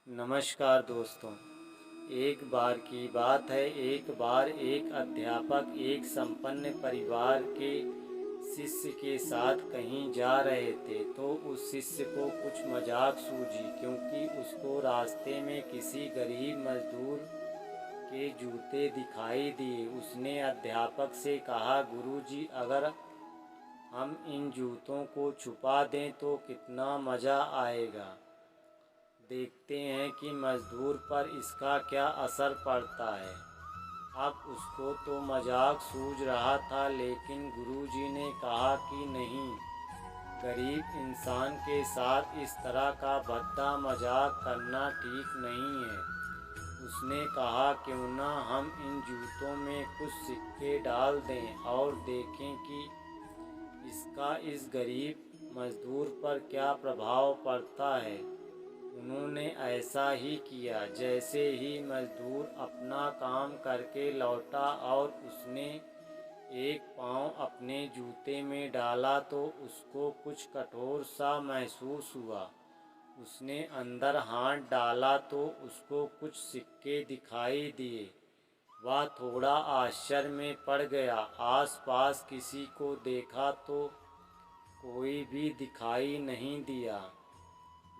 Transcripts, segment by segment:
नमस्कार दोस्तों। एक बार की बात है, एक बार एक अध्यापक एक संपन्न परिवार के शिष्य के साथ कहीं जा रहे थे, तो उस शिष्य को कुछ मजाक सूझी, क्योंकि उसको रास्ते में किसी गरीब मजदूर के जूते दिखाई दिए। उसने अध्यापक से कहा, गुरुजी, अगर हम इन जूतों को छुपा दें तो कितना मज़ा आएगा। देखते हैं कि मजदूर पर इसका क्या असर पड़ता है। अब उसको तो मजाक सूझ रहा था, लेकिन गुरुजी ने कहा कि नहीं, गरीब इंसान के साथ इस तरह का भद्दा मजाक करना ठीक नहीं है। उसने कहा, क्यों ना हम इन जूतों में कुछ सिक्के डाल दें और देखें कि इसका इस गरीब मजदूर पर क्या प्रभाव पड़ता है। उन्होंने ऐसा ही किया। जैसे ही मजदूर अपना काम करके लौटा और उसने एक पाँव अपने जूते में डाला, तो उसको कुछ कठोर सा महसूस हुआ। उसने अंदर हाथ डाला तो उसको कुछ सिक्के दिखाई दिए। वह थोड़ा आश्चर्य में पड़ गया। आसपास किसी को देखा तो कोई भी दिखाई नहीं दिया।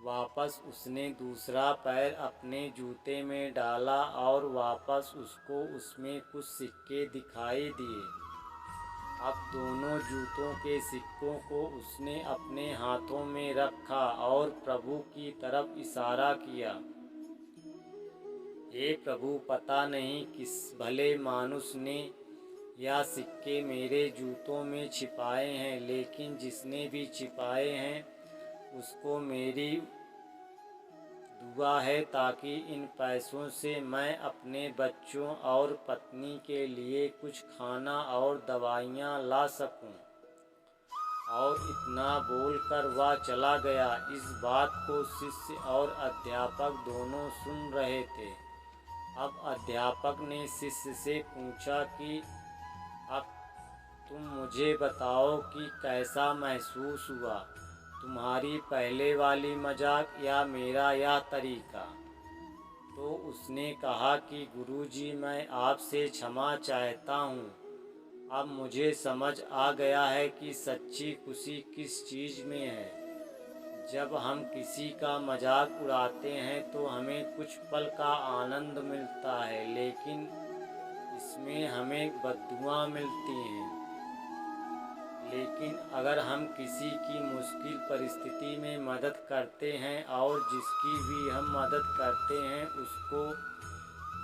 वापस उसने दूसरा पैर अपने जूते में डाला और वापस उसको उसमें कुछ सिक्के दिखाई दिए। अब दोनों जूतों के सिक्कों को उसने अपने हाथों में रखा और प्रभु की तरफ इशारा किया। हे प्रभु, पता नहीं किस भले मानुष ने यह सिक्के मेरे जूतों में छिपाए हैं, लेकिन जिसने भी छिपाए हैं उसको मेरी दुआ है, ताकि इन पैसों से मैं अपने बच्चों और पत्नी के लिए कुछ खाना और दवाइयाँ ला सकूं। और इतना बोलकर वह चला गया। इस बात को शिष्य और अध्यापक दोनों सुन रहे थे। अब अध्यापक ने शिष्य से पूछा कि अब तुम मुझे बताओ कि कैसा महसूस हुआ, तुम्हारी पहले वाली मजाक या मेरा यह तरीका। तो उसने कहा कि गुरुजी, मैं आपसे क्षमा चाहता हूँ। अब मुझे समझ आ गया है कि सच्ची खुशी किस चीज़ में है। जब हम किसी का मजाक उड़ाते हैं तो हमें कुछ पल का आनंद मिलता है, लेकिन इसमें हमें बद्दुआ मिलती हैं। लेकिन अगर हम किसी की मुश्किल परिस्थिति में मदद करते हैं और जिसकी भी हम मदद करते हैं उसको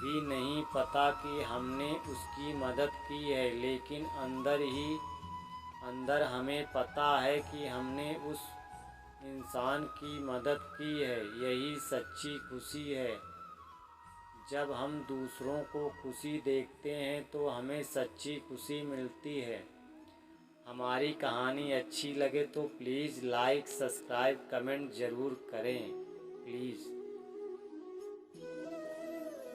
भी नहीं पता कि हमने उसकी मदद की है, लेकिन अंदर ही अंदर हमें पता है कि हमने उस इंसान की मदद की है। यही सच्ची खुशी है। जब हम दूसरों को खुशी देखते हैं तो हमें सच्ची खुशी मिलती है। हमारी कहानी अच्छी लगे तो प्लीज़ लाइक, सब्सक्राइब, कमेंट ज़रूर करें प्लीज़।